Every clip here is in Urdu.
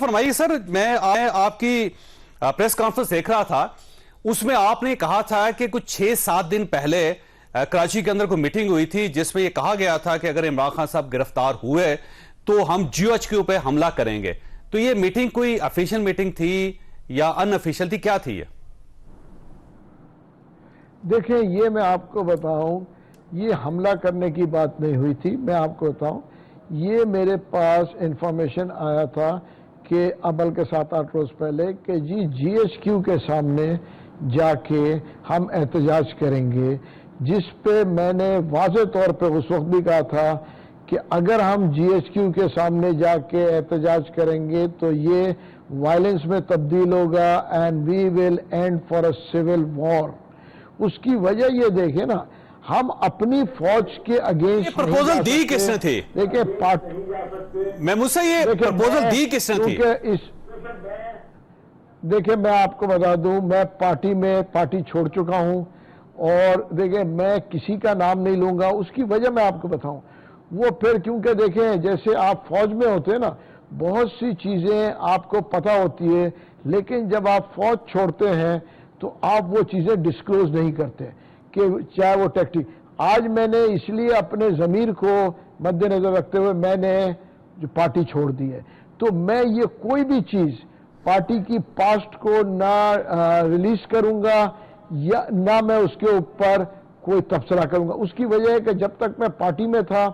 فرمائیے سر، میں آپ کی پریس کانفرنس دیکھ رہا تھا، اس میں آپ نے کہا تھا کہ کچھ 6-7 دن پہلے کراچی کے اندر کوئی میٹنگ ہوئی تھی جس میں یہ کہا گیا تھا کہ اگر عمران خان صاحب گرفتار ہوئے تو ہم GHQ پہ حملہ کریں گے. تو یہ میٹنگ کوئی افیشل میٹنگ تھی یا ان افیشل تھی، کیا تھی یہ؟ دیکھیں، یہ میں آپ کو بتاؤں، یہ حملہ کرنے کی بات نہیں ہوئی تھی. میں آپ کو بتاؤں، یہ میرے پاس انفارمیشن آیا تھا کہ عمل کے 7-8 روز پہلے کہ GHQ کے سامنے جا کے ہم احتجاج کریں گے، جس پہ میں نے واضح طور پہ اس وقت بھی کہا تھا کہ اگر ہم GHQ کے سامنے جا کے احتجاج کریں گے تو یہ وائلنس میں تبدیل ہوگا and we will end for a civil war. اس کی وجہ یہ دیکھیں نا، ہم اپنی فوج کے اگینسٹ پرپوزل دی کس نے تھی؟ دیکھیں میں مجھ سے یہ پرپوزل دی کس نے تھی؟ دیکھیں، میں آپ کو بتا دوں، میں پارٹی چھوڑ چکا ہوں، اور دیکھیں میں کسی کا نام نہیں لوں گا. اس کی وجہ میں آپ کو بتاؤں، وہ پھر کیونکہ دیکھیں جیسے آپ فوج میں ہوتے ہیں نا، بہت سی چیزیں آپ کو پتہ ہوتی ہے، لیکن جب آپ فوج چھوڑتے ہیں تو آپ وہ چیزیں ڈسکلوز نہیں کرتے کہ چاہے وہ ٹیکٹک. آج میں نے اس لیے اپنے ضمیر کو مد نظر رکھتے ہوئے میں نے جو پارٹی چھوڑ دی ہے. تو میں یہ کوئی بھی چیز پارٹی کی پاسٹ کو نہ ریلیز کروں گا یا نہ میں اس کے اوپر کوئی تبصرہ کروں گا. اس کی وجہ ہے کہ جب تک میں پارٹی میں تھا،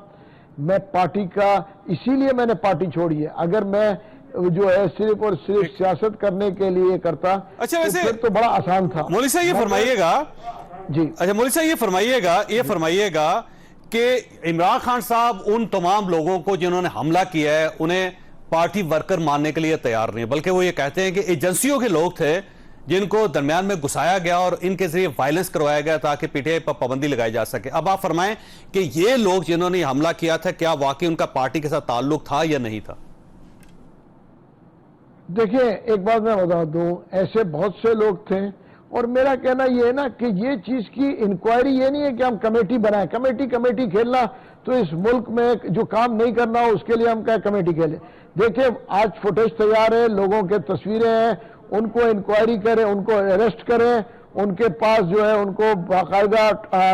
میں پارٹی کا، اسی لیے میں نے پارٹی چھوڑی ہے. اگر میں جو ہے صرف اور صرف سیاست کرنے کے لیے کرتا اچھا، ویسے پھر تو بڑا آسان تھا. مولوی صاحب یہ فرمائیے گا، جی اچھا مولوی صاحب یہ فرمائیے گا کہ عمران خان صاحب ان تمام لوگوں کو جنہوں نے حملہ کیا ہے انہیں پارٹی ورکر ماننے کے لیے تیار نہیں، بلکہ وہ یہ کہتے ہیں کہ ایجنسیوں کے لوگ تھے جن کو درمیان میں گھسایا گیا اور ان کے ذریعے وائلنس کروایا گیا تاکہ PTI پر پابندی لگائی جا سکے. اب آپ فرمائیں کہ یہ لوگ جنہوں نے حملہ کیا تھا، کیا واقعی ان کا پارٹی کے ساتھ تعلق تھا یا نہیں تھا؟ دیکھیں، ایک بات میں بتا دوں، ایسے بہت سے لوگ تھے، اور میرا کہنا یہ ہے نا کہ یہ چیز کی انکوائری یہ نہیں ہے کہ ہم کمیٹی بنائیں. کمیٹی کھیلنا تو اس ملک میں جو کام نہیں کرنا ہو اس کے لیے ہم کیا کمیٹی کھیلیں. دیکھیں، آج فوٹیج تیار ہے، لوگوں کے تصویریں ہیں، ان کو انکوائری کریں، ان کو اریسٹ کریں، ان کے پاس جو ہے ان کو باقاعدہ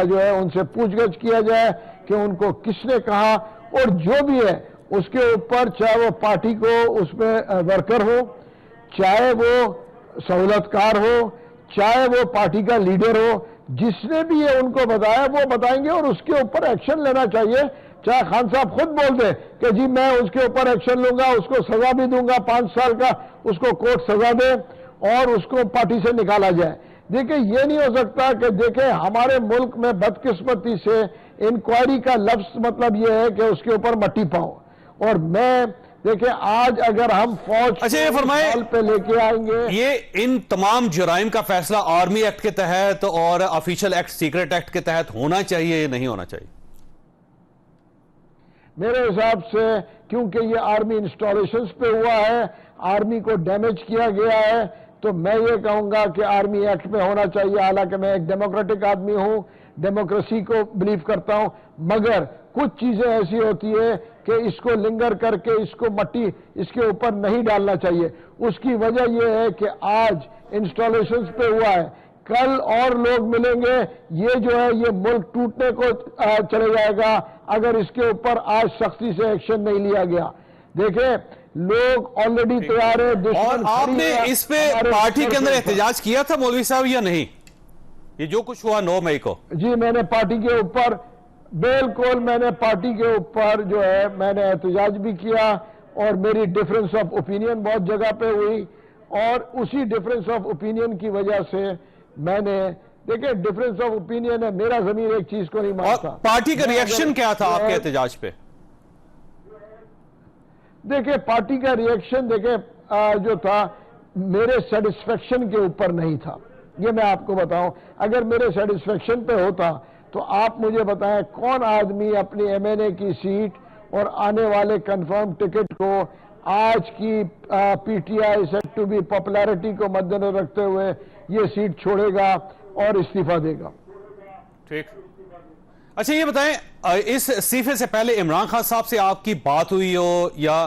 جو ہے ان سے پوچھ گچھ کیا جائے کہ ان کو کس نے کہا، اور جو بھی ہے اس کے اوپر، چاہے وہ پارٹی کو اس میں ورکر ہو، چاہے وہ سہولت کار ہو، چاہے وہ پارٹی کا لیڈر ہو، جس نے بھی یہ ان کو بتایا وہ بتائیں گے، اور اس کے اوپر ایکشن لینا چاہیے. چاہے خان صاحب خود بول دیں کہ جی میں اس کے اوپر ایکشن لوں گا، اس کو سزا بھی دوں گا 5 سال کا، اس کو کورٹ سزا دے اور اس کو پارٹی سے نکالا جائے. دیکھیں، یہ نہیں ہو سکتا کہ دیکھیں ہمارے ملک میں بدقسمتی سے انکوائری کا لفظ مطلب یہ ہے کہ اس کے اوپر مٹی پاؤ. اور میں دیکھیں آج اگر ہم فوج یہ فرمائے پہ لے کے آئیں گے، یہ ان تمام جرائم کا فیصلہ آرمی ایکٹ کے تحت اور آفیشل ایکٹ، سیکرٹ ایکٹ کے تحت ہونا چاہیے یا نہیں ہونا چاہیے؟ میرے حساب سے کیونکہ یہ آرمی انسٹالیشنز پہ ہوا ہے، آرمی کو ڈیمیج کیا گیا ہے، تو میں یہ کہوں گا کہ آرمی ایکٹ میں ہونا چاہیے. حالانکہ میں ایک ڈیموکریٹک آدمی ہوں، ڈیموکریسی کو بلیو کرتا ہوں، مگر کچھ چیزیں ایسی ہوتی ہے کہ اس کو لنگر کر کے اس کو مٹی اس کے اوپر نہیں ڈالنا چاہیے. اس کی وجہ یہ ہے کہ آج انسٹالیشنز پہ ہوا ہے، کل اور لوگ ملیں گے، یہ جو ہے یہ ملک ٹوٹنے کو چلے جائے گا اگر اس کے اوپر آج سختی سے ایکشن نہیں لیا گیا. دیکھیں، لوگ آلریڈی تیار ہے. اور آپ نے اس پہ پارٹی کے اندر احتجاج کیا تھا مولوی صاحب یا نہیں؟ یہ جو کچھ ہوا 9 مئی کو. جی، میں نے پارٹی کے اوپر، بالکل میں نے پارٹی کے اوپر جو ہے میں نے احتجاج بھی کیا، اور میری ڈیفرنس آف اوپینین بہت جگہ پہ ہوئی، اور اسی ڈیفرنس آف اوپینین کی وجہ سے میں نے، دیکھیں ڈیفرنس آف اوپینین ہے، میرا ضمیر ایک چیز کو نہیں مانتا. اور پارٹی کا ریئیکشن کیا تھا آپ کے احتجاج پہ؟ دیکھیں پارٹی کا ریئیکشن جو تھا میرے سیٹسفیکشن کے اوپر نہیں تھا. یہ میں آپ کو بتاؤں، اگر میرے سیٹسفیکشن پہ ہوتا تو آپ مجھے بتائیں کون آدمی اپنی MNA کی سیٹ اور آنے والے کنفرم ٹکٹ کو آج کی PTI set to be popularity کو مد نظر رکھتے ہوئے یہ سیٹ چھوڑے گا اور استعفیٰ دے گا. ٹھیک. اچھا یہ بتائیں، اس استعفے سے پہلے عمران خان صاحب سے آپ کی بات ہوئی ہو یا